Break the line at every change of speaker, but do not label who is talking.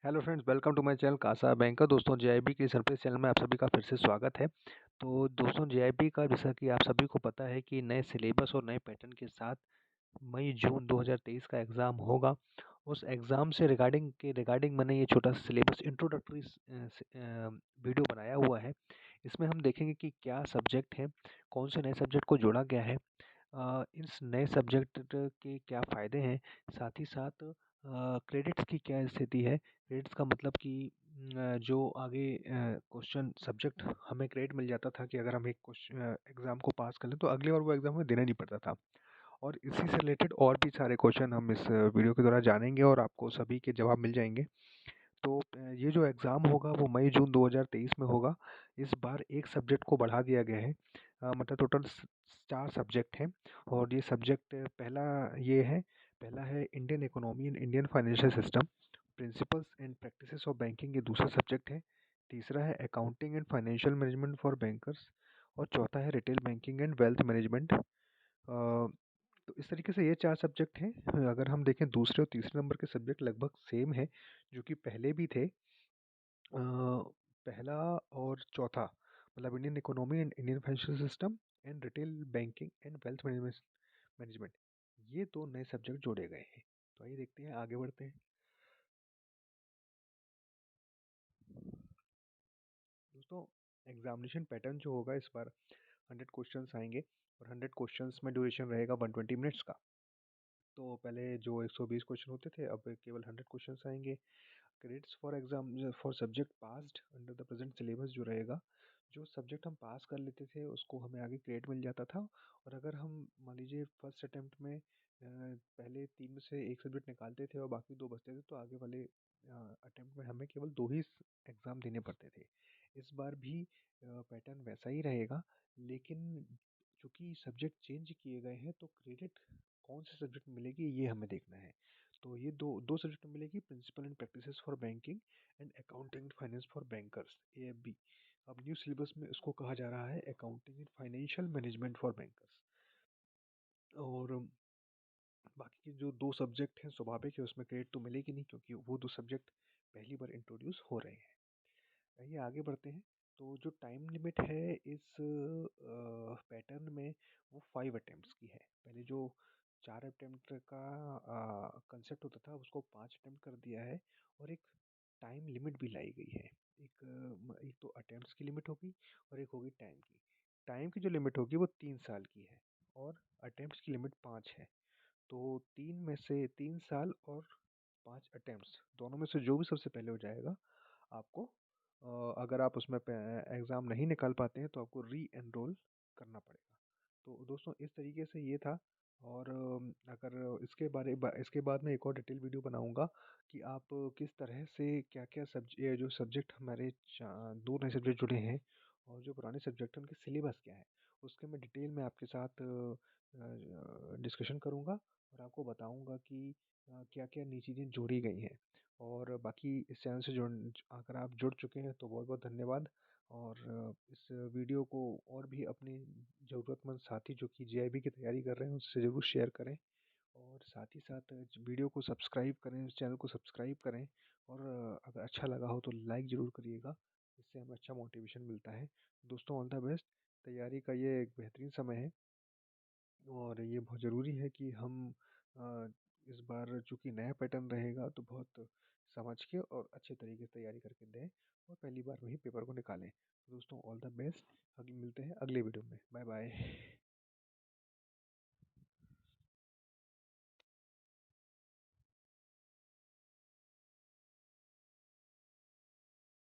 Hello friends, welcome to my channel CASA banker. दोस्तों, JAIIB के surprise channel में आप सभी का फिर से स्वागत है। तो दोस्तों, जेआईबी का जैसा कि आप सभी को पता है कि नए सिलेबस और नए पैटर्न के साथ मई जून 2023 का एग्ज़ाम होगा। उस एग्ज़ाम से रिगार्डिंग मैंने ये छोटा सा सिलेबस इंट्रोडक्टरी वीडियो बनाया हुआ है। इसमें हम देखेंगे कि क्या सब्जेक्ट हैं, कौन से नए सब्जेक्ट को जोड़ा गया है, इस नए सब्जेक्ट के क्या फ़ायदे हैं, साथ ही साथ क्रेडिट्स की क्या स्थिति है। क्रेडिट्स का मतलब कि जो आगे क्वेश्चन सब्जेक्ट हमें क्रेडिट मिल जाता था कि अगर हम एक क्वेश्चन एग्ज़ाम को पास कर लें तो अगली बार वो एग्ज़ाम हमें देना नहीं पड़ता था। और इसी से रिलेटेड और भी सारे क्वेश्चन हम इस वीडियो के द्वारा जानेंगे और आपको सभी के जवाब मिल जाएंगे। तो ये जो एग्ज़ाम होगा वो मई जून 2023 में होगा। इस बार एक सब्जेक्ट को बढ़ा दिया गया है। मतलब टोटल 4 सब्जेक्ट हैं और ये सब्जेक्ट पहला है Indian economy and Indian financial system, principles and practices of banking, ये दूसरा सब्जेक्ट है। तीसरा है accounting and financial management for bankers और चौथा है retail banking and wealth management. तो इस तरीके से ये 4 सब्जेक्ट हैं। अगर हम देखें दूसरे और तीसरे नंबर के सब्जेक्ट लगभग सेम है, जो कि पहले भी थे। पहला और चौथा मतलब Indian economy and Indian financial system and retail banking and wealth management, ये 2 नए सब्जेक्ट जोड़े गए हैं। तो आइए देखते हैं, आगे बढ़ते हैं। दोस्तों, एग्जामिनेशन पैटर्न जो होगा इस बार 100 क्वेश्चंस आएंगे और 100 क्वेश्चंस में ड्यूरेशन रहेगा 120 मिनट्स का। तो पहले जो 120 क्वेश्चन होते थे, अब केवल 100 क्वेश्चंस आएंगे। Credits for exam for subject passed under the present syllabus जो रहेगा, जो सब्जेक्ट हम पास कर लेते थे उसको हमें आगे क्रेडिट मिल जाता था। और अगर हम मान लीजिए फर्स्ट अटेम्प्ट में पहले 3 में से एक सब्जेक्ट निकालते थे और बाकी 2 बचते थे, तो आगे वाले अटेम्प्ट में हमें केवल 2 ही एग्ज़ाम देने पड़ते थे। इस बार भी पैटर्न वैसा ही रहेगा, लेकिन चूंकि सब्जेक्ट चेंज किए गए हैं तो क्रेडिट कौन से सब्जेक्ट में मिलेगी ये हमें देखना है। तो ये दो दो सब्जेक्ट में मिलेगी, principle and practices for banking and accounting and finance for bankers, AFB। अब न्यू सिलेबस में इसको कहा जा रहा है accounting and financial management for bankers. और बाकी के जो 2 सब्जेक्ट हैं स्वाभाविक है उसमें क्रेडिट तो मिलेगी नहीं, क्योंकि वो 2 सब्जेक्ट पहली बार इंट्रोड्यूस हो रहे हैं। आइए आगे बढ़ते हैं। तो जो टाइम लिमिट है इस पैटर्न में, वो 5 अटेम्प्ट्स की है। पहले जो 4 अटेम्प्ट का कंसेप्ट होता था उसको 5 अटेम्प्ट कर दिया है और एक टाइम लिमिट भी लाई गई है। एक तो अटेम्प्ट्स की लिमिट होगी और एक होगी टाइम की। टाइम की जो लिमिट होगी वो 3 साल की है और अटेम्प्ट्स की लिमिट 5 है। तो 3 में से 3 साल और 5 अटेम्प्ट्स दोनों में से जो भी सबसे पहले हो जाएगा, आपको अगर आप उसमें एग्ज़ाम नहीं निकाल पाते हैं तो आपको री एनरोल करना पड़ेगा। तो दोस्तों, इस तरीके से ये था। और अगर इसके बाद मैं एक और डिटेल वीडियो बनाऊंगा कि आप किस तरह से क्या क्या जो सब्जेक्ट हमारे 2 नए सब्जेक्ट जुड़े हैं और जो पुराने सब्जेक्ट हैं उनके सिलेबस क्या है, उसके मैं डिटेल में आपके साथ डिस्कशन करूंगा और आपको बताऊंगा कि क्या क्या नई चीज़ें जोड़ी गई हैं। और बाकी इस चैनल से अगर आप जुड़ चुके हैं तो बहुत बहुत धन्यवाद। और इस वीडियो को और भी अपने ज़रूरतमंद साथी जो कि जेआईबी की तैयारी कर रहे हैं उससे ज़रूर शेयर करें। और साथ ही साथ वीडियो को सब्सक्राइब करें, चैनल को सब्सक्राइब करें। और अगर अच्छा लगा हो तो लाइक ज़रूर करिएगा, इससे हमें अच्छा मोटिवेशन मिलता है। दोस्तों, ऑल द बेस्ट। तैयारी का ये एक बेहतरीन समय है और ये बहुत ज़रूरी है कि हम अ, इस बार चूँकि नया पैटर्न रहेगा तो बहुत समझ के और अच्छे तरीके से तैयारी करके दें और पहली बार में ही पेपर को निकालें। दोस्तों, ऑल द बेस्ट। अगले मिलते हैं अगले वीडियो में। Bye bye.